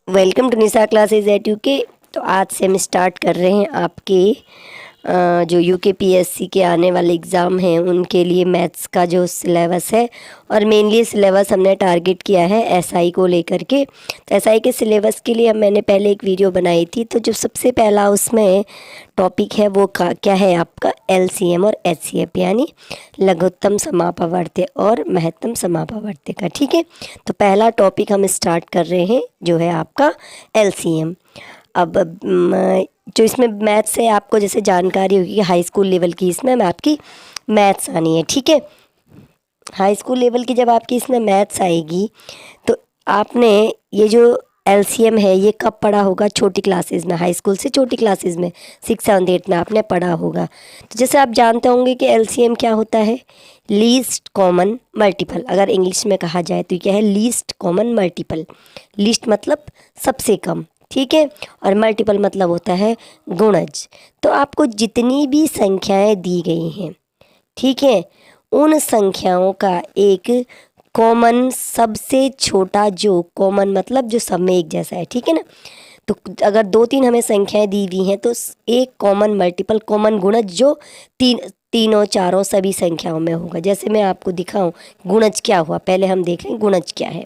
Welcome to Nisha classes at UK. तो आज से हम स्टार्ट कर रहे हैं आपके जो यूके पीएससी के आने वाले एग्ज़ाम हैं उनके लिए मैथ्स का जो सिलेबस है। और मेनली सिलेबस हमने टारगेट किया है एसआई को लेकर के। तो एसआई के सिलेबस के लिए मैंने पहले एक वीडियो बनाई थी। तो जो सबसे पहला उसमें टॉपिक है वो क्या है आपका एलसीएम और एचसीएफ, यानी लघुत्तम समापवर्त्य और महत्तम समापवर्त्य का। ठीक है, तो पहला टॉपिक हम स्टार्ट कर रहे हैं जो है आपका एलसीएम। अब जो इसमें मैथ्स है, आपको जैसे जानकारी होगी कि हाई स्कूल लेवल की इसमें आपकी मैथ्स आनी है। ठीक है, हाई स्कूल लेवल की जब आपकी इसमें मैथ्स आएगी तो आपने ये जो एलसीएम है ये कब पढ़ा होगा? छोटी क्लासेस में, हाई स्कूल से छोटी क्लासेस में 6, 7, 8 में आपने पढ़ा होगा। तो जैसे आप जानते होंगे कि एलसीएम क्या होता है, लीस्ट कॉमन मल्टीपल। अगर इंग्लिश में कहा जाए तो क्या है? Least common multiple. लीस्ट मतलब सबसे कम, ठीक है, और मल्टीपल मतलब होता है गुणज। तो आपको जितनी भी संख्याएं दी गई हैं, ठीक है, उन संख्याओं का एक कॉमन, सबसे छोटा जो कॉमन मतलब जो सब में एक जैसा है, ठीक है ना। तो अगर 2-3 हमें संख्याएं दी हुई हैं तो एक कॉमन मल्टीपल, कॉमन गुणज जो तीनों चारों सभी संख्याओं में होगा। जैसे मैं आपको दिखाऊं गुणज क्या हुआ, पहले हम देख लें गुणज क्या है।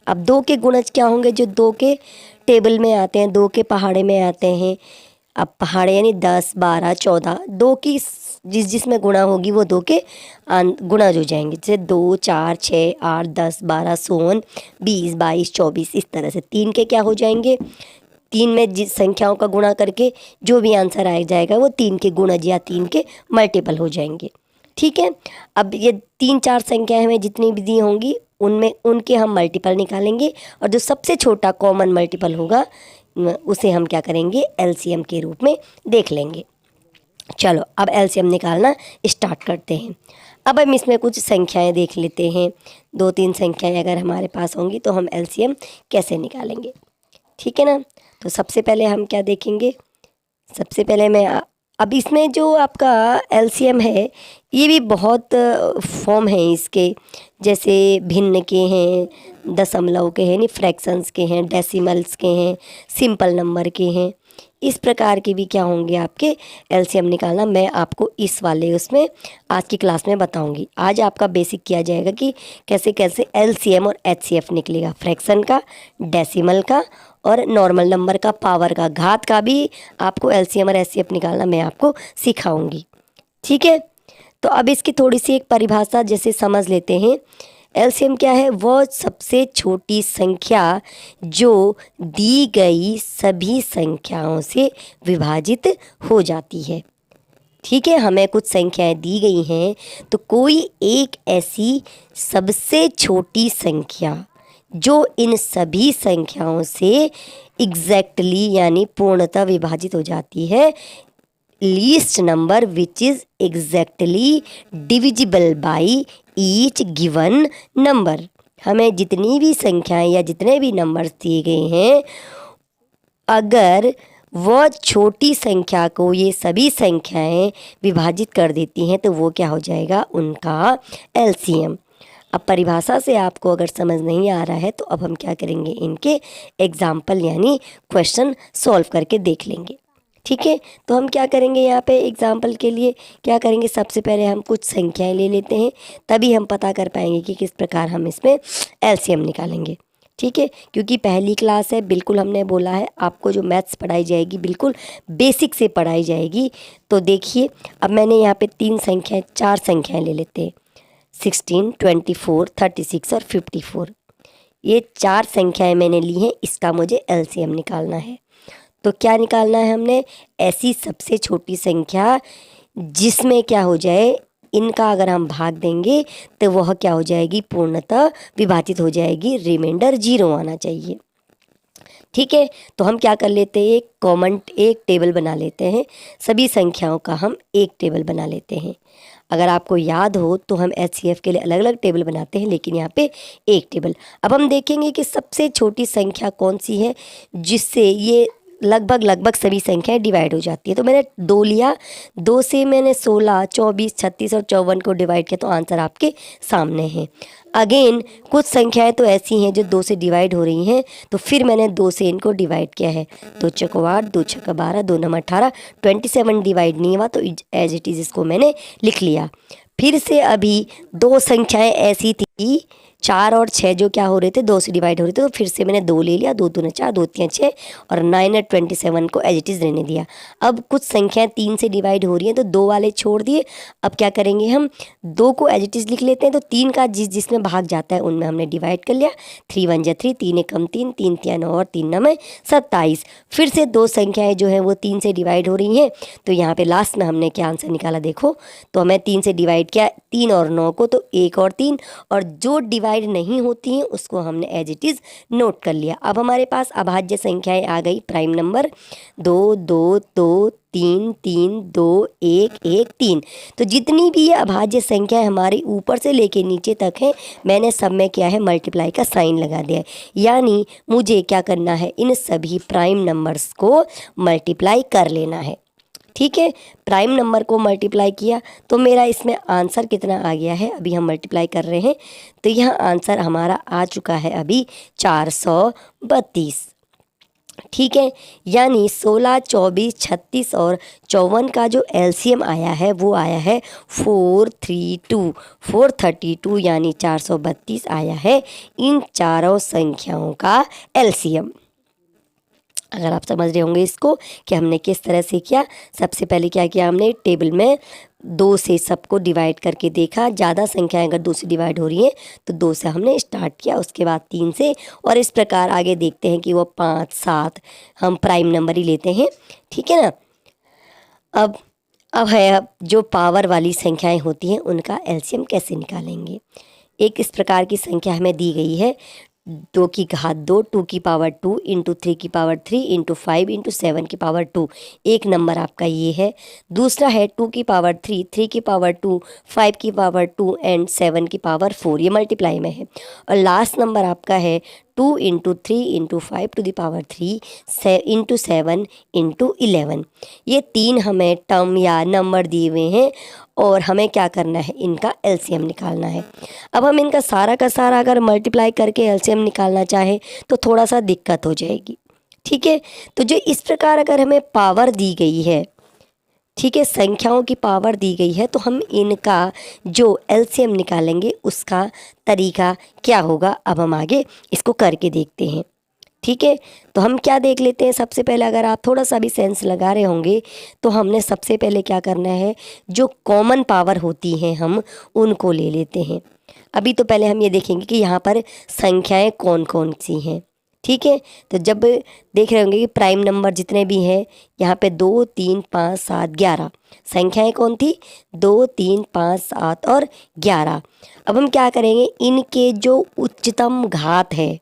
अब 2 के गुणज क्या होंगे? जो 2 के टेबल में आते हैं, 2 के पहाड़े में आते हैं। अब पहाड़े यानी 10, 12, 14, 2 की जिसमें गुणा होगी वो 2 के गुणज हो जाएंगे। जैसे 2, 4, 6, 8, 10, 12, 16, 20, 22, 24, इस तरह से 3 के क्या हो जाएंगे? 3 में जिस संख्याओं का गुणा करके जो भी आंसर आ जाएगा वो 3 के गुणज या 3 के मल्टीपल हो जाएंगे। ठीक है, अब ये 3-4 संख्याएं हमें जितनी भी दी होंगी उनमें उनके हम मल्टीपल निकालेंगे, और जो सबसे छोटा कॉमन मल्टीपल होगा उसे हम क्या करेंगे? एलसीएम के रूप में देख लेंगे। चलो अब एलसीएम निकालना स्टार्ट करते हैं। अब हम इसमें कुछ संख्याएं देख लेते हैं। 2-3 संख्याएं अगर हमारे पास होंगी तो हम एलसीएम कैसे निकालेंगे, ठीक है ना। तो सबसे पहले हम क्या देखेंगे? सबसे पहले मैं अब इसमें जो आपका एलसीएम है ये भी बहुत फॉर्म है इसके, जैसे भिन्न के हैं, दशमलव के हैं, यानी फ्रैक्शंस के हैं, डेसिमल्स के हैं, सिंपल नंबर के हैं। इस प्रकार के भी क्या होंगे आपके एलसीएम निकालना, मैं आपको इस वाले उसमें आज की क्लास में बताऊंगी। आज आपका बेसिक किया जाएगा कि कैसे कैसे एलसीएम और एचसीएफ निकलेगा, फ्रैक्शन का, डेसिमल का और नॉर्मल नंबर का, पावर का, घात का भी आपको एलसीएम और एचसीएफ निकालना मैं आपको सिखाऊंगी। ठीक है, तो अब इसकी थोड़ी सी एक परिभाषा जैसे समझ लेते हैं। एलसीएम क्या है? वह सबसे छोटी संख्या जो दी गई सभी संख्याओं से विभाजित हो जाती है। ठीक है, हमें कुछ संख्याएं दी गई हैं तो कोई एक ऐसी सबसे छोटी संख्या जो इन सभी संख्याओं से एग्जैक्टली यानी पूर्णतः विभाजित हो जाती है, least number which is exactly divisible by each given number. हमें जितनी भी संख्याएं या जितने भी नंबर्स दिए गए हैं, अगर वह छोटी संख्या को ये सभी संख्याएं विभाजित कर देती हैं तो वो क्या हो जाएगा? उनका एलसीएम। अब परिभाषा से आपको अगर समझ नहीं आ रहा है तो अब हम क्या करेंगे? इनके एग्जाम्पल यानी क्वेश्चन सॉल्व करके देख लेंगे। ठीक है, तो हम क्या करेंगे यहाँ पे एग्जाम्पल के लिए क्या करेंगे? सबसे पहले हम कुछ संख्याएं ले लेते हैं, तभी हम पता कर पाएंगे कि किस प्रकार हम इसमें एलसीएम निकालेंगे। ठीक है, क्योंकि पहली क्लास है, बिल्कुल हमने बोला है आपको जो मैथ्स पढ़ाई जाएगी बिल्कुल बेसिक से पढ़ाई जाएगी। तो देखिए अब मैंने यहाँ पे 4 संख्याएँ ले लेते हैं, 16, 24, 36 और 54। ये 4 संख्याएं मैंने ली हैं, इसका मुझे एलसीएम निकालना है। तो क्या निकालना है हमने? ऐसी सबसे छोटी संख्या जिसमें क्या हो जाए, इनका अगर हम भाग देंगे तो वह क्या हो जाएगी? पूर्णतः विभाजित हो जाएगी, रिमाइंडर 0 आना चाहिए। ठीक है, तो हम क्या कर लेते हैं? एक टेबल बना लेते हैं, सभी संख्याओं का हम एक टेबल बना लेते हैं। अगर आपको याद हो तो हम एचसीएफ के लिए अलग अलग टेबल बनाते हैं, लेकिन यहाँ पे एक टेबल। अब हम देखेंगे कि सबसे छोटी संख्या कौन सी है जिससे ये लगभग सभी संख्याएं डिवाइड हो जाती है। तो मैंने 2 लिया, 2 से मैंने 16, 24, 36 और 54 को डिवाइड किया, तो आंसर आपके सामने है। अगेन कुछ संख्याएं तो ऐसी हैं जो 2 से डिवाइड हो रही हैं, तो फिर मैंने 2 से इनको डिवाइड किया है। 2 चौको 8, 2 छक्का 12, 2 नम 18, 27 डिवाइड नहीं हुआ, तो एज इट इज़ इसको मैंने लिख लिया। फिर से अभी 2 संख्याएं ऐसी थी, 4 और 6 जो क्या हो रहे थे, 2 से डिवाइड हो रहे थे, तो फिर से मैंने 2 ले लिया, 2 दूने 4, 2 3 6 और 9 और 27 को एज इट इज़ रहने दिया। अब कुछ संख्याएं 3 से डिवाइड हो रही हैं, तो 2 वाले छोड़ दिए। अब क्या करेंगे, हम 2 को एज इट इज़ लिख लेते हैं, तो 3 का जिसमें भाग जाता है उनमें हमने डिवाइड कर लिया। 3 1 जा 3, 3 एकम 3, 3 तिया 9 और 3 9 27। फिर से 2 संख्याएँ जो हैं वो 3 से डिवाइड हो रही हैं, तो यहाँ पर लास्ट में हमने क्या आंसर निकाला देखो, तो हमें 3 से डिवाइड किया 3 और 9 को, तो 1 और 3, और जो डिवाइड नहीं होती हैं उसको हमने एज इट इज़ नोट कर लिया। अब हमारे पास अभाज्य संख्याएं आ गई, प्राइम नंबर 2 2 2 3 3 2 1 1 3। तो जितनी भी ये अभाज्य संख्याएं हमारी ऊपर से लेके नीचे तक हैं, मैंने सब में क्या है मल्टीप्लाई का साइन लगा दिया है। यानी मुझे क्या करना है, इन सभी प्राइम नंबर्स को मल्टीप्लाई कर लेना है। ठीक है, प्राइम नंबर को मल्टीप्लाई किया तो मेरा इसमें आंसर कितना आ गया है, अभी हम मल्टीप्लाई कर रहे हैं, तो यह आंसर हमारा आ चुका है अभी 432। ठीक है, यानी 16, 24, 36 और 54 का जो एलसीएम आया है वो आया है 432, यानी 432 आया है इन चारों संख्याओं का एलसीएम। अगर आप समझ रहे होंगे इसको कि हमने किस तरह से किया। सबसे पहले क्या किया, हमने टेबल में 2 से सबको डिवाइड करके देखा, ज़्यादा संख्याएं अगर 2 से डिवाइड हो रही हैं तो 2 से हमने स्टार्ट किया, उसके बाद 3 से, और इस प्रकार आगे देखते हैं कि वो 5 7 हम प्राइम नंबर ही लेते हैं। ठीक है ना। अब जो पावर वाली संख्याएं होती हैं उनका एलसीएम कैसे निकालेंगे। एक इस प्रकार की संख्या हमें दी गई है, 2 की घात 2, 2 की पावर 2 इंटू 3 की पावर 3 इंटू 5 इंटू 7 की पावर 2। एक नंबर आपका ये है। दूसरा है 2 की पावर 3, 3 की पावर 2, 5 की पावर 2 एंड 7 की पावर 4, ये मल्टीप्लाई में है। और लास्ट नंबर आपका है 2 into 3 into 5 to the power 3 into 7 into 11। ये 3 हमें टर्म या नंबर दिए हुए हैं और हमें क्या करना है, इनका एलसीएम निकालना है। अब हम इनका सारा का सारा अगर मल्टीप्लाई करके एलसीएम निकालना चाहें तो थोड़ा सा दिक्कत हो जाएगी। ठीक है, तो जो इस प्रकार अगर हमें पावर दी गई है, ठीक है, संख्याओं की पावर दी गई है, तो हम इनका जो एलसीएम निकालेंगे उसका तरीका क्या होगा, अब हम आगे इसको करके देखते हैं। ठीक है, तो हम क्या देख लेते हैं। सबसे पहले अगर आप थोड़ा सा भी सेंस लगा रहे होंगे तो हमने सबसे पहले क्या करना है, जो कॉमन पावर होती हैं हम उनको ले लेते हैं। अभी तो पहले हम ये देखेंगे कि यहाँ पर संख्याएं कौन कौन सी हैं। ठीक है, तो जब देख रहे होंगे कि प्राइम नंबर जितने भी हैं यहाँ पे 2 3 5 7 11 संख्याएं कौन थी, 2 3 5 7 और 11। अब हम क्या करेंगे, इनके जो उच्चतम घात है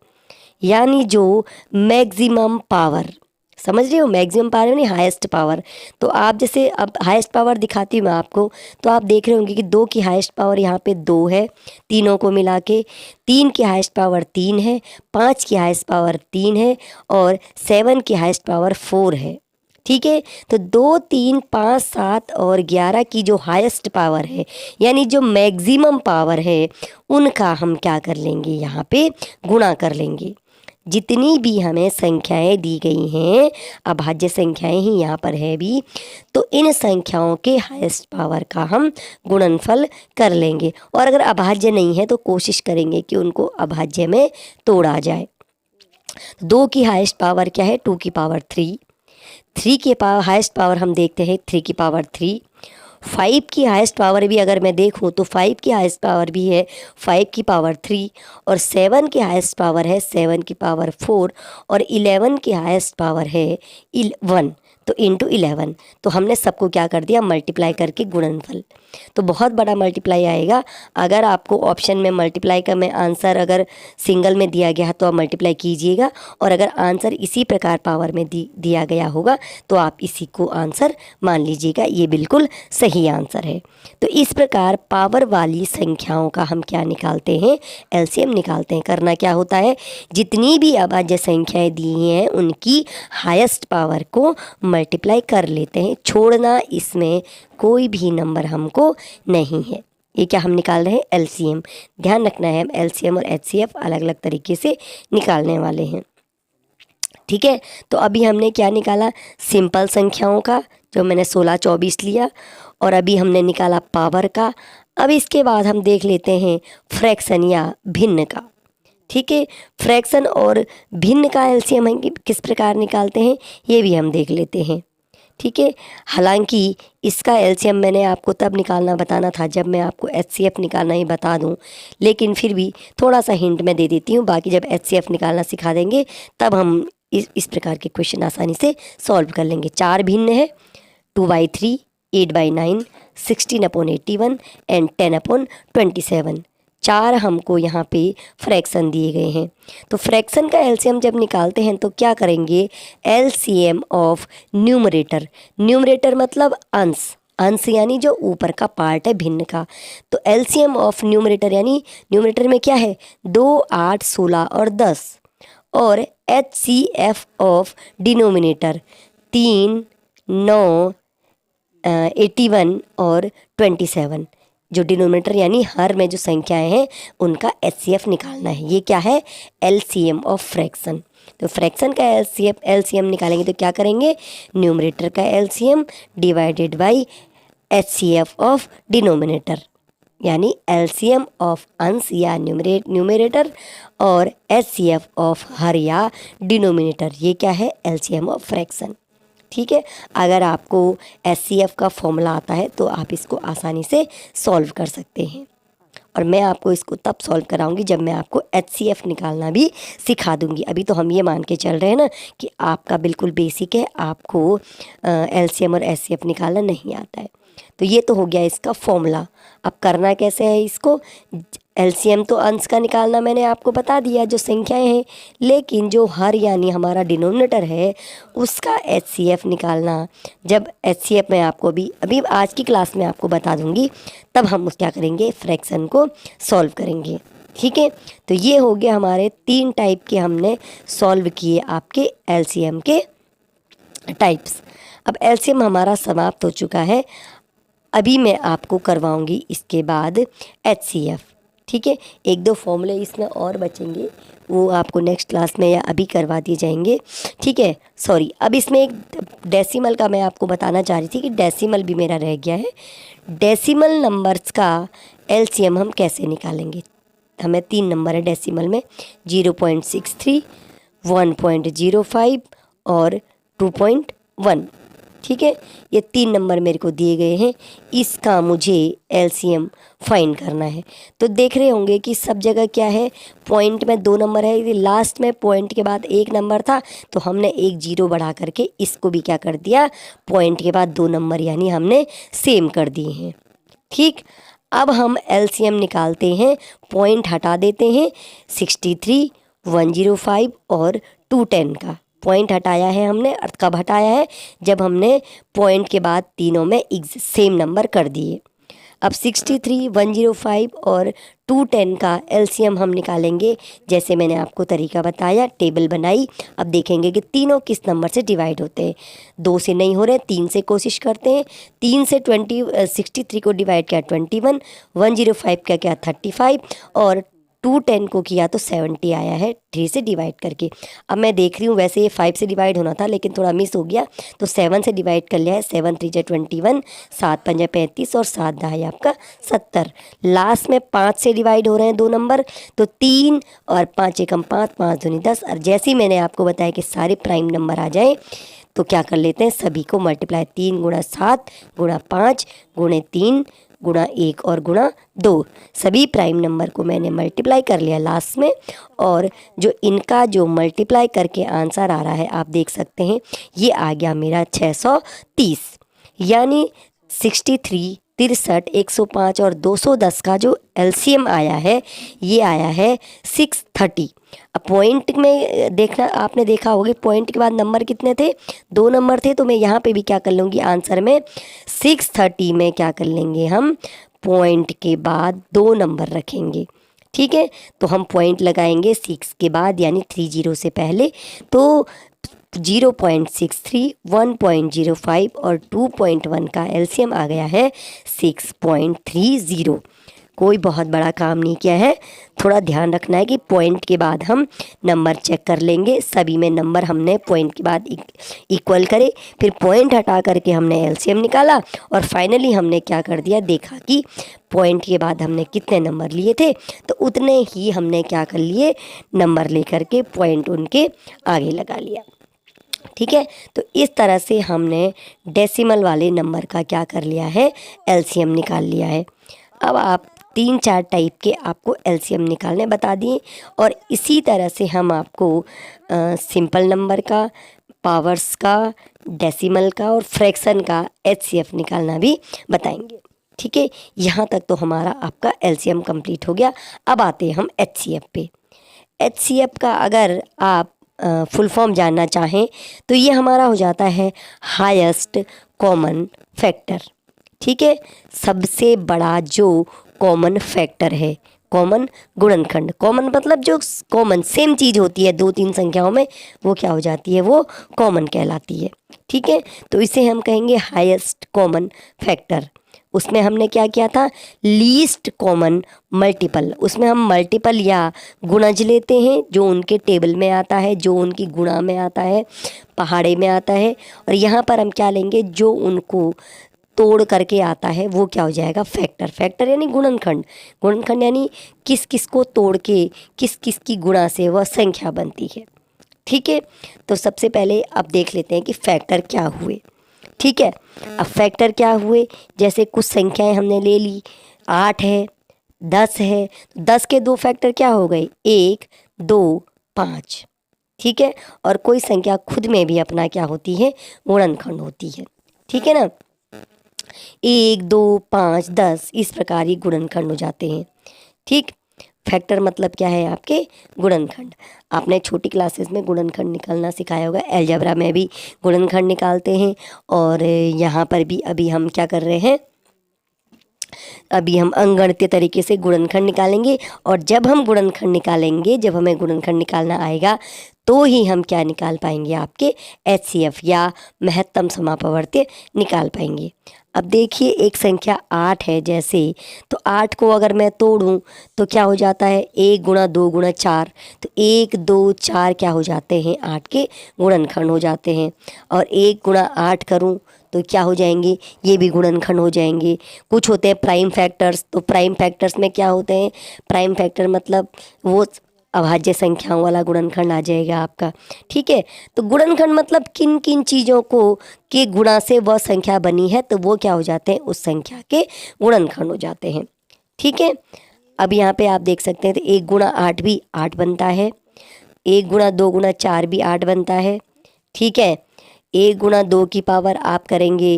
यानी जो मैक्सिमम पावर, समझ रहे हो, मैक्सिमम पावर यानी हाईएस्ट पावर। तो आप जैसे अब हाईएस्ट पावर दिखाती हूँ मैं आपको, तो आप देख रहे होंगे कि 2 की हाईएस्ट पावर यहाँ पे 2 है, तीनों को मिला के। 3 की हाईएस्ट पावर 3 है, 5 की हाईएस्ट पावर 3 है और 7 की हाईएस्ट पावर 4 है। ठीक है, तो 2 3 5 7 और 11 की जो हाईएस्ट पावर है यानी जो मैक्सिमम पावर है उनका हम क्या कर लेंगे, यहाँ पे गुणा कर लेंगे। जितनी भी हमें संख्याएं दी गई हैं, अभाज्य संख्याएं ही यहाँ पर है भी, तो इन संख्याओं के हाईएस्ट पावर का हम गुणनफल कर लेंगे। और अगर अभाज्य नहीं है तो कोशिश करेंगे कि उनको अभाज्य में तोड़ा जाए। 2 की हाईएस्ट पावर क्या है, 2 की पावर 3। 3 की हाईएस्ट पावर हम देखते हैं 3 की पावर 3। 5 की हाईएस्ट पावर भी अगर मैं देखूं तो 5 की हाईएस्ट पावर भी है 5 की पावर 3 और 7 की हाईएस्ट पावर है 7 की पावर 4 और 11 की हाईएस्ट पावर है 1, तो इंटू 11। तो हमने सबको क्या कर दिया, मल्टीप्लाई करके गुणनफल। तो बहुत बड़ा मल्टीप्लाई आएगा। अगर आपको ऑप्शन में मल्टीप्लाई का में आंसर अगर सिंगल में दिया गया तो आप मल्टीप्लाई कीजिएगा, और अगर आंसर इसी प्रकार पावर में दिया गया होगा तो आप इसी को आंसर मान लीजिएगा। ये बिल्कुल सही सही आंसर है। तो इस प्रकार पावर वाली संख्याओं का हम क्या निकालते हैं, एलसीएम निकालते हैं। करना क्या होता है, जितनी भी अभाज्य संख्याएं दी हैं उनकी हाईएस्ट पावर को मल्टीप्लाई कर लेते हैं, छोड़ना इसमें कोई भी नंबर हमको नहीं है। ये क्या हम निकाल रहे हैं, एलसीएम। ध्यान रखना है, हम एलसीएम और एचसीएफ अलग अलग तरीके से निकालने वाले हैं। ठीक है, तो अभी हमने क्या निकाला, सिंपल संख्याओं का, जो मैंने 16 24 लिया, और अभी हमने निकाला पावर का। अब इसके बाद हम देख लेते हैं फ्रैक्शन या भिन्न का। ठीक है, फ्रैक्शन और भिन्न का एलसीएम हम किस प्रकार निकालते हैं ये भी हम देख लेते हैं। ठीक है, हालांकि इसका एलसीएम मैंने आपको तब निकालना बताना था जब मैं आपको एचसीएफ निकालना ही बता दूं, लेकिन फिर भी थोड़ा सा हिंट मैं दे देती हूँ। बाकी जब एचसीएफ निकालना सिखा देंगे तब हम इस प्रकार के क्वेश्चन आसानी से सॉल्व कर लेंगे। 4 भिन्न है, 2/3, 8/9, 16/81 एंड 10/27। 4 हमको यहाँ पे फ्रैक्शन दिए गए हैं। तो फ्रैक्शन का एलसीएम जब निकालते हैं तो क्या करेंगे, एलसीएम ऑफ न्यूमरेटर। न्यूमरेटर मतलब अंश, अंश यानी जो ऊपर का पार्ट है भिन्न का। तो एलसीएम ऑफ न्यूमरेटर यानी न्यूमरेटर में क्या है, 2, 8, 16 और 10, और एचसीएफ ऑफ डिनोमिनेटर 3, 9, 81 और 27। जो डिनोमिनेटर यानी हर में जो संख्याएं हैं उनका एचसीएफ निकालना है। ये क्या है, एलसीएम ऑफ फ्रैक्शन। तो फ्रैक्शन का एलसीएम निकालेंगे तो क्या करेंगे, न्यूमरेटर का LCM divided by HCF of denominator, यानी एलसीएम ऑफ अंश या न्यूमरेटर और एचसीएफ ऑफ हर या डिनोमिनेटर। ये क्या है, एलसीएम ऑफ फ्रैक्शन। ठीक है, अगर आपको एचसीएफ का फॉर्मूला आता है तो आप इसको आसानी से सॉल्व कर सकते हैं, और मैं आपको इसको तब सॉल्व कराऊंगी जब मैं आपको एचसीएफ निकालना भी सिखा दूंगी। अभी तो हम ये मान के चल रहे हैं ना कि आपका बिल्कुल बेसिक है, आपको एलसीएम और एचसीएफ निकालना नहीं आता है। तो ये तो हो गया इसका फॉर्मूला। अब करना कैसे है इसको, एलसीएम तो अंश का निकालना मैंने आपको बता दिया जो संख्याएं हैं, लेकिन जो हर यानी हमारा डिनोमिनेटर है उसका एचसीएफ निकालना। जब एचसीएफ मैं आपको अभी आज की क्लास में आपको बता दूंगी, तब हम उस क्या करेंगे, फ्रैक्शन को सॉल्व करेंगे। ठीक है, तो ये हो गया हमारे 3 टाइप के हमने सॉल्व किए आपके एलसीएम के टाइप्स। अब एलसीएम हमारा समाप्त हो चुका है। अभी मैं आपको करवाऊंगी इसके बाद एचसीएफ। ठीक है, 1-2 फॉर्मूले इसमें और बचेंगे, वो आपको नेक्स्ट क्लास में या अभी करवा दिए जाएंगे। ठीक है, सॉरी, अब इसमें एक डेसिमल का मैं आपको बताना चाह रही थी कि डेसिमल भी मेरा रह गया है। डेसिमल नंबर्स का एलसीएम हम कैसे निकालेंगे। हमें 3 नंबर है डेसिमल में, 0.63, 1.05 और 2.1। ठीक है, ये 3 नंबर मेरे को दिए गए हैं, इसका मुझे एलसीएम फाइंड करना है। तो देख रहे होंगे कि सब जगह क्या है, पॉइंट में 2 नंबर है, यदि लास्ट में पॉइंट के बाद 1 नंबर था तो हमने 1 0 बढ़ा करके इसको भी क्या कर दिया, पॉइंट के बाद 2 नंबर यानी हमने सेम कर दिए हैं। ठीक, अब हम एलसीएम निकालते हैं, पॉइंट हटा देते हैं, 63, 105 और 210 का पॉइंट हटाया है हमने। और कब हटाया है, जब हमने पॉइंट के बाद तीनों में सेम नंबर कर दिए। अब 63, 105 और 210 का एलसीएम हम निकालेंगे, जैसे मैंने आपको तरीका बताया, टेबल बनाई। अब देखेंगे कि तीनों किस नंबर से डिवाइड होते हैं। 2 से नहीं हो रहे, 3 से कोशिश करते हैं। 3 से 63 को डिवाइड किया 21, 105 का क्या 35 और 210 को किया तो 70 आया है 3 से डिवाइड करके। अब मैं देख रही हूँ, वैसे ये 5 से डिवाइड होना था लेकिन थोड़ा मिस हो गया, तो 7 से डिवाइड कर लिया है। 7 3 21, 7 5 35 और 7 10 आपका 70। लास्ट में 5 से डिवाइड हो रहे हैं 2 नंबर, तो 3 और 5 एकम 5, 5 दूनी 10। और जैसे ही मैंने आपको बताया कि सारे प्राइम नंबर आ जाएँ तो क्या कर लेते हैं, सभी को मल्टीप्लाई, 3 × 7 × 5 × 3 गुणा 1 और गुणा 2, सभी प्राइम नंबर को मैंने मल्टीप्लाई कर लिया लास्ट में। और जो इनका जो मल्टीप्लाई करके आंसर आ रहा है आप देख सकते हैं, ये आ गया मेरा 630, यानी 63, 63, 105 और 210 का जो एलसीएम आया है ये आया है 630। अब पॉइंट में देखना, आपने देखा होगा पॉइंट के बाद नंबर कितने थे, 2 नंबर थे। तो मैं यहाँ पे भी क्या कर लूँगी, आंसर में 630 में क्या कर लेंगे हम, पॉइंट के बाद 2 नंबर रखेंगे। ठीक है, तो हम पॉइंट लगाएंगे 6 के बाद यानी 30 से पहले। तो 0.63, 1.05 और 2.1 का एलसीएम आ गया है 6.30। कोई बहुत बड़ा काम नहीं किया है। थोड़ा ध्यान रखना है कि पॉइंट के बाद हम नंबर चेक कर लेंगे, सभी में नंबर हमने पॉइंट के बाद इक्वल करे, फिर पॉइंट हटा करके हमने एलसीएम निकाला और फाइनली हमने क्या कर दिया, देखा कि पॉइंट के बाद हमने कितने नंबर लिए थे, तो उतने ही हमने क्या कर लिए, नंबर लेकर के पॉइंट उनके आगे लगा लिया। ठीक है, तो इस तरह से हमने डेसिमल वाले नंबर का क्या कर लिया है, एलसीएम निकाल लिया है। अब आप 3-4 टाइप के आपको एलसीएम निकालने बता दिए और इसी तरह से हम आपको सिंपल नंबर का, पावर्स का, डेसिमल का और फ्रैक्शन का एचसीएफ निकालना भी बताएंगे। ठीक है, यहाँ तक तो हमारा आपका एलसीएम कंप्लीट हो गया। अब आते हैं हम एचसीएफ पे। एचसीएफ का अगर आप फुल फॉर्म जानना चाहें तो ये हमारा हो जाता है हाईएस्ट कॉमन फैक्टर। ठीक है, सबसे बड़ा जो कॉमन फैक्टर है, कॉमन गुणनखंड, कॉमन मतलब जो कॉमन सेम चीज़ होती है 2-3 संख्याओं में, वो क्या हो जाती है, वो कॉमन कहलाती है। ठीक है, तो इसे हम कहेंगे हाईएस्ट कॉमन फैक्टर। उसमें हमने क्या किया था, लीस्ट कॉमन मल्टीपल, उसमें हम मल्टीपल या गुणज लेते हैं जो उनके टेबल में आता है, जो उनकी गुणा में आता है, पहाड़े में आता है। और यहाँ पर हम क्या लेंगे, जो उनको तोड़ करके आता है वो क्या हो जाएगा, फैक्टर। फैक्टर यानी गुणनखंड, गुणनखंड यानी किस किस को तोड़ के किस किस की गुणा से वह संख्या बनती है। ठीक है, तो सबसे पहले अब देख लेते हैं कि फैक्टर क्या हुए। ठीक है, अब फैक्टर क्या हुए, जैसे कुछ संख्याएं हमने ले ली, 8 है, 10 है, तो 10 के 2 फैक्टर क्या हो गए, 1, 2, 5। ठीक है, और कोई संख्या खुद में भी अपना क्या होती है, गुणनखंड होती है। ठीक है ना, 1, 2, 5, 10 इस प्रकार ही गुणनखंड हो जाते हैं। ठीक, फैक्टर मतलब क्या है, आपके गुणनखंड। आपने छोटी क्लासेस में गुणनखंड निकालना सिखाया होगा, अलजेब्रा में भी गुणनखंड निकालते हैं। और यहाँ पर भी अभी हम क्या कर रहे हैं, अभी हम अंकगणितीय तरीके से गुणनखंड निकालेंगे। और जब हम गुणनखंड निकालेंगे, जब हमें गुणनखंड निकालना आएगा तो ही हम क्या निकाल पाएंगे, आपके एचसीएफ या महत्तम समापवर्त्य निकाल पाएंगे। अब देखिए एक संख्या 8 है जैसे, तो 8 को अगर मैं तोड़ूं तो क्या हो जाता है, 1 गुणा 2 गुणा 4, तो 1, 2, 4 क्या हो जाते हैं, 8 के गुणनखंड हो जाते हैं। और 1 गुणा 8 करूं तो क्या हो जाएंगे, ये भी गुणनखंड हो जाएंगे। कुछ होते हैं प्राइम फैक्टर्स, तो प्राइम फैक्टर्स में क्या होते हैं, प्राइम फैक्टर मतलब वो अभाज्य संख्याओं वाला गुणनखंड आ जाएगा आपका। ठीक है, तो गुणनखंड मतलब किन किन चीज़ों को के गुणा से वह संख्या बनी है, तो वो क्या हो जाते हैं, उस संख्या के गुणनखंड हो जाते हैं। ठीक है, अब यहाँ पे आप देख सकते हैं तो 1 गुणा 8 भी 8 बनता है, 1 गुणा 2 गुणा 4 भी 8 बनता है। ठीक है, 1 गुणा 2 की पावर आप करेंगे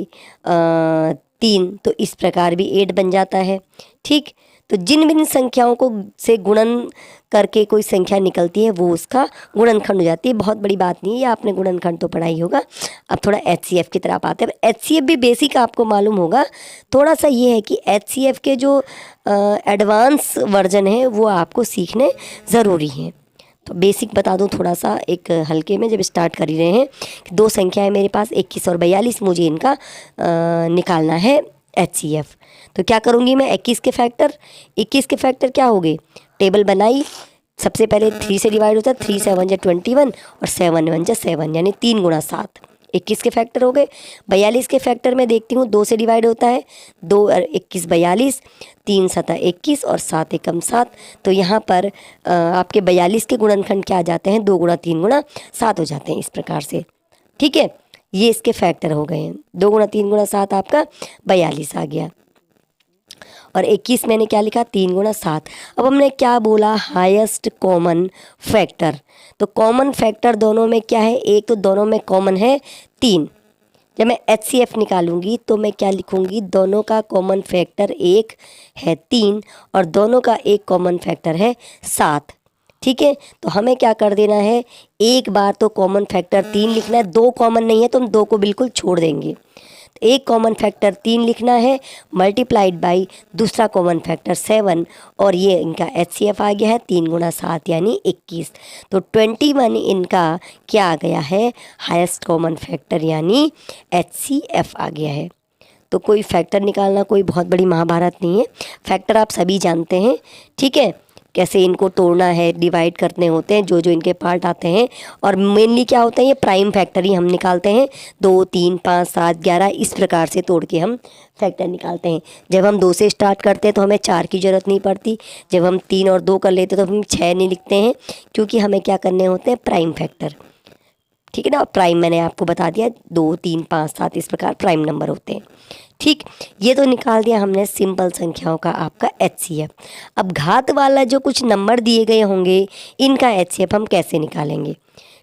3, तो इस प्रकार भी 8 बन जाता है। ठीक, तो जिन भी संख्याओं को से गुणन करके कोई संख्या निकलती है वो उसका गुणनखंड हो जाती है। बहुत बड़ी बात नहीं है, ये आपने गुणनखंड तो पढ़ा ही होगा। अब थोड़ा एचसीएफ की तरफ आते हैं। एचसीएफ भी बेसिक आपको मालूम होगा, थोड़ा सा ये है कि एचसीएफ के जो एडवांस वर्जन है वो आपको सीखने ज़रूरी हैं। तो बेसिक बता दूं थोड़ा सा, एक हल्के में जब स्टार्ट कर ही रहे हैं कि 2 संख्याएं मेरे पास 21 और 42, मुझे इनका निकालना है एचसीएफ। तो क्या करूँगी मैं, 21 के फैक्टर क्या हो गए, टेबल बनाई। सबसे पहले 3 से डिवाइड होता है, 3 7 जा 21 और 7 1 जा 7 यानी 3 गुणा 7, 21 के फैक्टर हो गए। 42 के फैक्टर में देखती हूँ 2 से डिवाइड होता है, 2 और 21 42, 3 7 21 और 7 एकम 7। तो यहाँ पर आपके 42 के गुणनखंड क्या आ जाते हैं, 2 गुणा 3 गुणा 7 हो जाते हैं इस प्रकार से। ठीक है, ये इसके फैक्टर हो गए हैं, 2 गुणा 3 गुणा 7 आपका 42 आ गया। और 21 मैंने क्या लिखा, 3 गुणा 7। अब हमने क्या बोला, हाईएस्ट कॉमन फैक्टर। तो कॉमन फैक्टर दोनों में क्या है, एक तो दोनों में कॉमन है 3। जब मैं एचसीएफ निकालूंगी तो मैं क्या लिखूंगी, दोनों का कॉमन फैक्टर एक है 3 और दोनों का एक कॉमन फैक्टर है 7। ठीक है, तो हमें क्या कर देना है, एक बार तो कॉमन फैक्टर 3 लिखना है, 2 कॉमन नहीं है तो हम 2 को बिल्कुल छोड़ देंगे। तो एक कॉमन फैक्टर 3 लिखना है मल्टीप्लाइड बाई दूसरा कॉमन फैक्टर 7, और ये इनका HCF आ गया है 3 गुणा 7 यानी 21। तो 21 इनका क्या आ गया है, हाईएस्ट कॉमन फैक्टर यानी HCF आ गया है। तो कोई फैक्टर निकालना कोई बहुत बड़ी महाभारत नहीं है, फैक्टर आप सभी जानते हैं, ठीक है, कैसे इनको तोड़ना है, डिवाइड करने होते हैं, जो जो इनके पार्ट आते हैं। और मेनली क्या होता है, ये प्राइम फैक्टर ही हम निकालते हैं, 2 3 5 7 11 इस प्रकार से तोड़ के हम फैक्टर निकालते हैं। जब हम 2 से स्टार्ट करते हैं तो हमें 4 की ज़रूरत नहीं पड़ती, जब हम 3 और 2 कर लेते हैं तो हम 6 नहीं लिखते हैं, क्योंकि हमें क्या करने होते हैं, प्राइम फैक्टर, ठीक है ना। और प्राइम मैंने आपको बता दिया 2 3 5 7 इस प्रकार प्राइम नंबर होते हैं, ठीक। ये तो निकाल दिया हमने सिंपल संख्याओं का आपका HCF। अब घात वाला जो कुछ नंबर दिए गए होंगे इनका HCF हम कैसे निकालेंगे।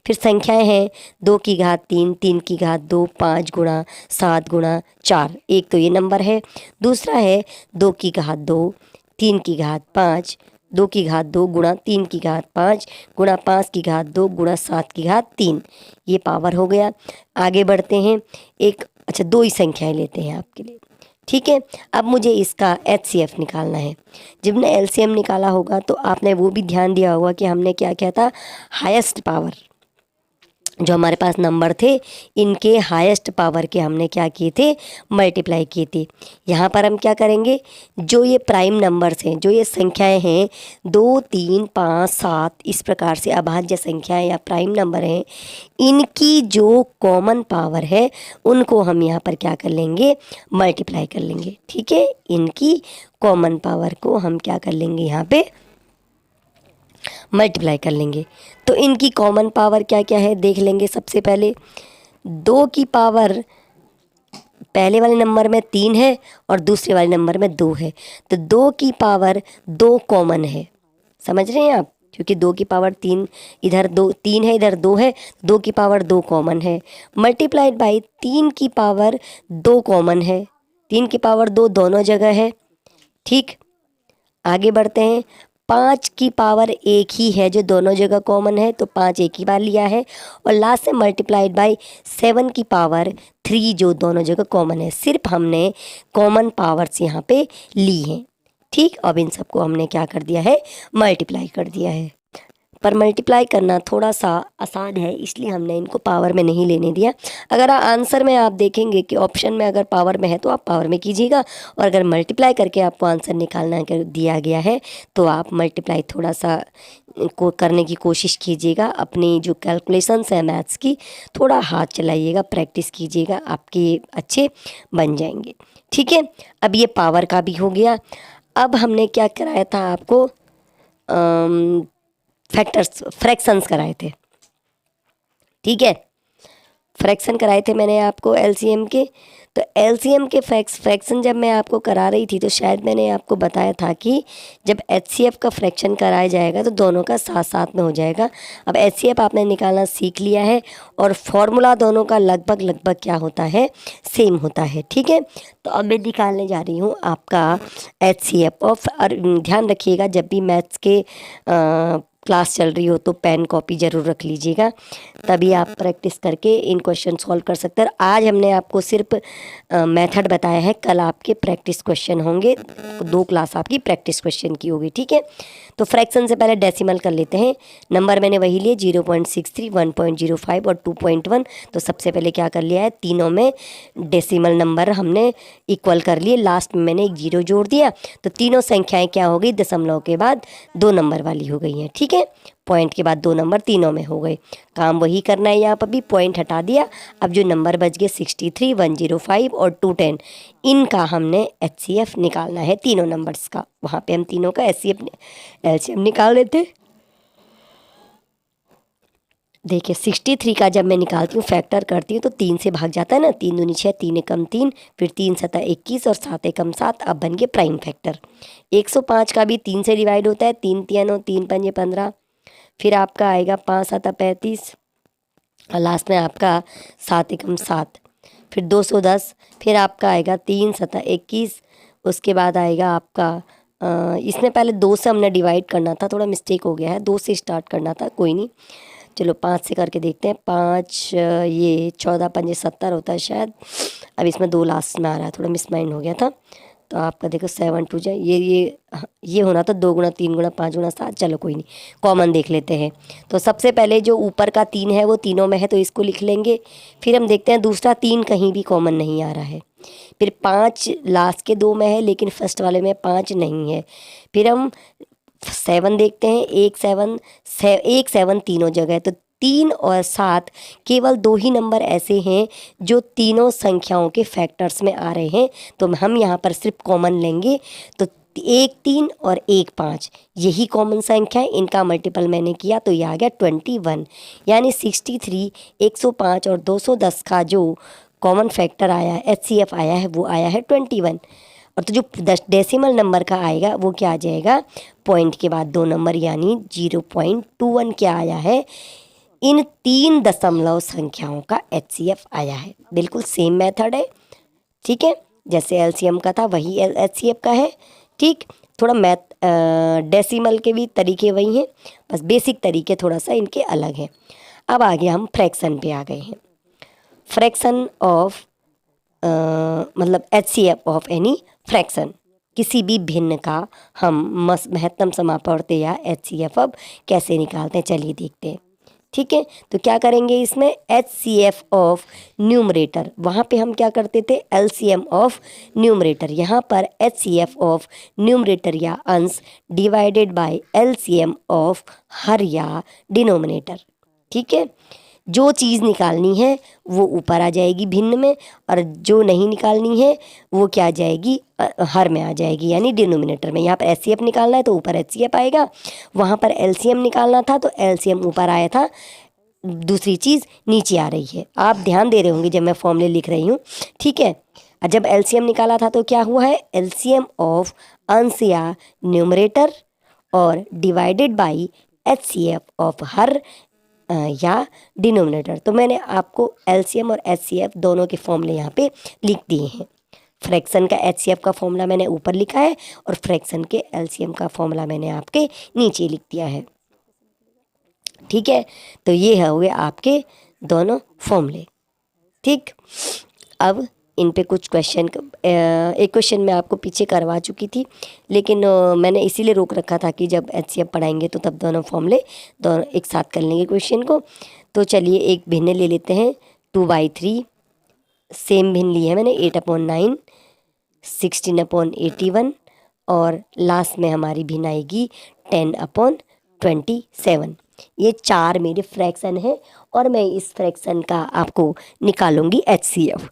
फिर संख्याएं हैं 2 की घात 3, 3 की घात 2, 5 गुणा 7 गुणा 4, एक तो ये नंबर है। दूसरा है 2 की घात 2, 3 की घात 5, 2 की घात 2 गुणा 3 की घात 5 गुणा 5 की घात 2 गुणा 7 की घात 3, ये पावर हो गया। आगे बढ़ते हैं, एक अच्छा 2 ही संख्याएं लेते हैं आपके लिए, ठीक है। अब मुझे इसका HCF निकालना है। जब ने LCM निकाला होगा तो आपने वो भी ध्यान दिया होगा कि हमने क्या किया था, हाईएस्ट पावर जो हमारे पास नंबर थे इनके हाईएस्ट पावर के हमने क्या किए थे, मल्टीप्लाई किए थे। यहाँ पर हम क्या करेंगे, जो ये प्राइम नंबर्स हैं, जो ये संख्याएं हैं 2 3 5 7 इस प्रकार से अभाज्य संख्याएं या प्राइम नंबर हैं, इनकी जो कॉमन पावर है उनको हम यहाँ पर क्या कर लेंगे, मल्टीप्लाई कर लेंगे, ठीक है। इनकी कॉमन पावर को हम क्या कर लेंगे, यहाँ पे मल्टीप्लाई कर लेंगे। तो इनकी कॉमन पावर क्या क्या है देख लेंगे। सबसे पहले 2 की पावर पहले वाले नंबर में 3 है और दूसरे वाले नंबर में 2 है, तो 2 की पावर 2 कॉमन है, समझ रहे हैं आप, क्योंकि 2 की पावर 3 इधर 2 3 है, इधर 2 है, 2 की पावर 2 कॉमन है, मल्टीप्लाइड बाई 3 की पावर 2 कॉमन है, 3 की पावर 2 दोनों जगह है, ठीक। आगे बढ़ते हैं, 5 की पावर 1 ही है जो दोनों जगह कॉमन है, तो 5 एक ही बार लिया है, और लास्ट से मल्टीप्लाइड बाई 7 की पावर 3 जो दोनों जगह कॉमन है, सिर्फ हमने कॉमन पावर्स यहाँ पे ली हैं, ठीक। अब इन सबको हमने क्या कर दिया है, मल्टीप्लाई कर दिया है। पर मल्टीप्लाई करना थोड़ा सा आसान है, इसलिए हमने इनको पावर में नहीं लेने दिया। अगर आंसर में आप देखेंगे कि ऑप्शन में अगर पावर में है तो आप पावर में कीजिएगा, और अगर मल्टीप्लाई करके आपको आंसर निकालना कर दिया गया है तो आप मल्टीप्लाई थोड़ा सा को करने की कोशिश कीजिएगा। अपनी जो कैलकुलेशंस है मैथ्स की थोड़ा हाथ चलाइएगा, प्रैक्टिस कीजिएगा, आपके अच्छे बन जाएंगे, ठीक है। अब ये पावर का भी हो गया। अब हमने क्या कराया था आपको, फैक्टर्स फ्रैक्शंस कराए थे, ठीक है, फ्रैक्शन कराए थे मैंने आपको LCM के। तो LCM के फ्रैक्शन जब मैं आपको करा रही थी तो शायद मैंने आपको बताया था कि जब HCF का फ्रैक्शन कराया जाएगा तो दोनों का साथ साथ में हो जाएगा। अब HCF आपने निकालना सीख लिया है और फॉर्मूला दोनों का लगभग लगभग क्या होता है, सेम होता है, ठीक है। तो अब मैं निकालने जा रही हूँ आपका HCF। और ध्यान रखिएगा जब भी मैथ्स के क्लास चल रही हो तो पेन कॉपी ज़रूर रख लीजिएगा, तभी आप प्रैक्टिस करके इन क्वेश्चन सॉल्व कर सकते हैं। आज हमने आपको सिर्फ मेथड बताया है, कल आपके प्रैक्टिस क्वेश्चन होंगे, 2 क्लास आपकी प्रैक्टिस क्वेश्चन की होगी, ठीक है। तो फ्रैक्शन से पहले डेसिमल कर लेते हैं। नंबर मैंने वही लिए 0.63, 1.05 और 2.1। तो सबसे पहले क्या कर लिया है, तीनों में डेसिमल नंबर हमने इक्वल कर लिए, लास्ट में मैंने एक 0 जोड़ दिया, तो तीनों संख्याएं क्या हो गई, दशमलव के बाद 2 नंबर वाली हो गई हैं, ठीक है। पॉइंट के बाद 2 नंबर तीनों में हो गए। काम वही करना है, यहाँ पर भी पॉइंट हटा दिया। अब जो नंबर बच गए 63, 105 और 210, इनका हमने HCF निकालना है, तीनों नंबर्स का। वहाँ पे हम तीनों का HCF LCM निकाल देते। देखिए 63 का जब मैं निकालती हूँ, फैक्टर करती हूँ तो 3 से भाग जाता है ना, 3 दूनी 6, 3 एकम 3, फिर 3 सता 21 और 7 एकम 7, अब बन गए प्राइम फैक्टर। 105 का भी 3 से डिवाइड होता है, 3 3 3 5 15, फिर आपका आएगा 5 7 35 और लास्ट में आपका 7 एकम 7, फिर 210, फिर आपका आएगा 3 सता 21, उसके बाद आएगा आपका इसमें पहले 2 से हमने डिवाइड करना था, थोड़ा मिस्टेक हो गया है, 2 से स्टार्ट करना था, कोई नहीं। चलो 5 से करके देखते हैं। 5 ये 14 पंजे 70 होता है शायद। अब इसमें 2 लास्ट में आ रहा है, थोड़ा मिसमाइंड हो गया था। तो आपका देखो 7 2 जाए, ये होना था 2 गुना 3 गुना 5 गुना 7। चलो कोई नहीं, कॉमन देख लेते हैं। तो सबसे पहले जो ऊपर का 3 है वो तीनों में है, तो इसको लिख लेंगे। फिर हम देखते हैं दूसरा 3 कहीं भी कॉमन नहीं आ रहा है। फिर 5 लास्ट के 2 में है, लेकिन फर्स्ट वाले में 5 नहीं है। फिर हम 7 देखते हैं, 1 7 तीनों जगह। तो 3 और 7 केवल 2 ही नंबर ऐसे हैं जो तीनों संख्याओं के फैक्टर्स में आ रहे हैं, तो हम यहाँ पर सिर्फ कॉमन लेंगे। तो 1 3 और 1 5 यही कॉमन संख्या है, इनका मल्टीपल मैंने किया तो ये आ गया 21। यानी 63, 105 और 210 का जो कॉमन फैक्टर आया है, HCF आया है, वो आया है 21। और तो जो डेसिमल नंबर का आएगा वो क्या आ जाएगा, पॉइंट के बाद 2 नंबर, यानी 0.21 क्या आया है, इन 3 दशमलव संख्याओं का HCF आया है। बिल्कुल सेम मेथड है, ठीक है, जैसे LCM का था वही HCF का है। ठीक, थोड़ा डेसिमल के भी तरीके वही हैं, बस बेसिक तरीके थोड़ा सा इनके अलग हैं। अब आगे हम फ्रैक्शन पे आ गए हैं। फ्रैक्शन ऑफ मतलब HCF ऑफ एनी फ्रैक्शन, किसी भी भिन्न का हम महत्तम समापवर्ती या HCF अब कैसे निकालते हैं, चलिए देखते हैं। ठीक है, तो क्या करेंगे इसमें, HCF ऑफ न्यूमरेटर, वहाँ पे हम क्या करते थे, LCM ऑफ न्यूमरेटर। यहाँ पर HCF ऑफ न्यूमरेटर या अंश divided by LCM of her या डिनोमिनेटर। ठीक है, जो चीज़ निकालनी है वो ऊपर आ जाएगी भिन्न में, और जो नहीं निकालनी है वो क्या आ जाएगी, हर में आ जाएगी, यानी डिनोमिनेटर में। यहाँ पर HCF निकालना है तो ऊपर HCF आएगा, वहाँ पर LCM निकालना था तो LCM ऊपर आया था, दूसरी चीज़ नीचे आ रही है। आप ध्यान दे रहे होंगे जब मैं फॉर्मूले लिख रही हूँ, ठीक है। जब LCM निकाला था तो क्या हुआ है, LCM ऑफ अंश या न्यूमरेटर और divided by HCF of her या डिनोमिनेटर। तो मैंने आपको LCM और HCF दोनों के फॉर्मूले यहाँ पे लिख दिए हैं। फ्रैक्शन का HCF का फॉर्मूला मैंने ऊपर लिखा है और फ्रैक्शन के LCM का फॉर्मूला मैंने आपके नीचे लिख दिया है। ठीक है, तो ये हो गए आपके दोनों फॉर्मूले। ठीक, अब इन पे कुछ क्वेश्चन, एक क्वेश्चन मैं आपको पीछे करवा चुकी थी, लेकिन मैंने इसीलिए रोक रखा था कि जब HCF पढ़ाएंगे तो तब दोनों फॉर्मूले दोनों एक साथ कर लेंगे क्वेश्चन को। तो चलिए एक भिन्न ले लेते हैं, 2/3, सेम भिन्न ली है मैंने, 8/9, 16/81, और लास्ट में हमारी भिन्न आएगी 10/27। ये 4 मेरे फ्रैक्शन है और मैं इस फ्रैक्शन का आपको निकालूंगी HCF।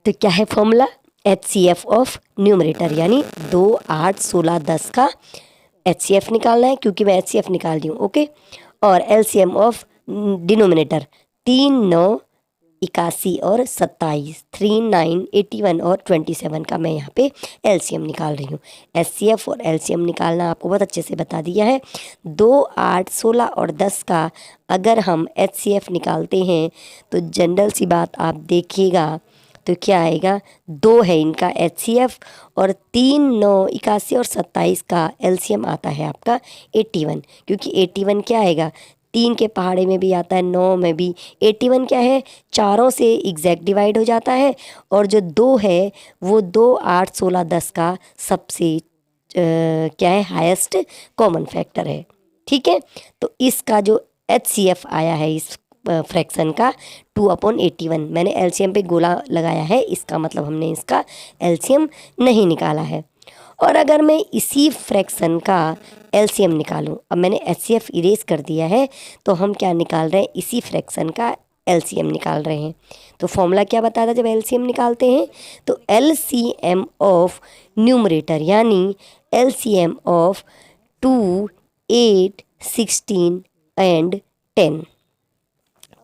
तो क्या है फॉर्मूला, HCF ऑफ न्यूमरेटर, यानी 2 8 16 10 का HCF निकालना है, क्योंकि मैं HCF निकाल दी हूँ, ओके। और LCM ऑफ डिनोमिनेटर 3 9 81 और 27, 3 9 81 और 27 का मैं यहाँ पे LCM निकाल रही हूँ। HCF और LCM निकालना आपको बहुत अच्छे से बता दिया है। 2 8 16 और 10 का अगर हम HCF निकालते हैं तो जनरल सी बात आप देखिएगा तो क्या आएगा, 2 है इनका HCF और 3 9 81 और 27 का LCM आता है आपका 81, क्योंकि 81 क्या आएगा, 3 के पहाड़े में भी आता है, 9 में भी। 81 क्या है, चारों से एग्जैक्ट डिवाइड हो जाता है, और जो 2 है वो 2 8 16 10 का सबसे क्या है, हाईएस्ट कॉमन फैक्टर है। ठीक है, तो इसका जो HCF आया है इस फ्रैक्शन का 2/81, मैंने LCM पे गोला लगाया है, इसका मतलब हमने इसका LCM नहीं निकाला है। और अगर मैं इसी फ्रैक्शन का LCM निकालूं, अब मैंने HCF इरेज कर दिया है, तो हम क्या निकाल रहे हैं, इसी फ्रैक्शन का LCM निकाल रहे हैं। तो फॉर्मूला क्या बताता है जब LCM निकालते हैं, तो LCM ऑफ न्यूमरेटर यानी LCM ऑफ 2 8 16 एंड 10।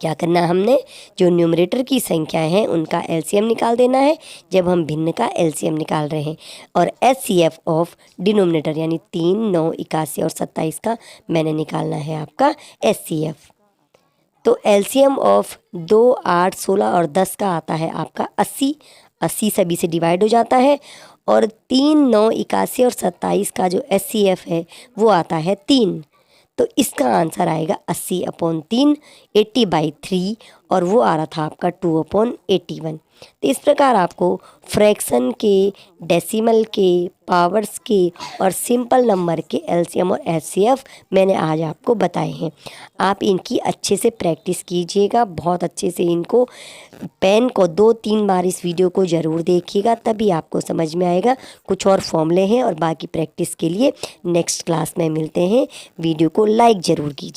क्या करना है हमने, जो न्यूमरेटर की संख्या है उनका LCM निकाल देना है जब हम भिन्न का LCM निकाल रहे हैं। और HCF ऑफ डिनोमिनेटर यानी 3 9 81 और 27 का मैंने निकालना है आपका HCF। तो LCM ऑफ 2 8 16 और 10 का आता है आपका 80, 80 सभी से डिवाइड हो जाता है, और 3, 9, 81 और 27 का जो HCF है वो आता है 3। तो इसका आंसर आएगा 80/3, 80/3, और वो आ रहा था आपका 2/81। तो इस प्रकार आपको फ्रैक्शन के, डेसिमल के, पावर्स के और सिंपल नंबर के एलसीएम और एचसीएफ मैंने आज आपको बताए हैं। आप इनकी अच्छे से प्रैक्टिस कीजिएगा, बहुत अच्छे से इनको पेन को 2-3 बार इस वीडियो को ज़रूर देखिएगा, तभी आपको समझ में आएगा। कुछ और फॉर्मूले हैं और बाकी प्रैक्टिस के लिए नेक्स्ट क्लास में मिलते हैं। वीडियो को लाइक ज़रूर कीजिए।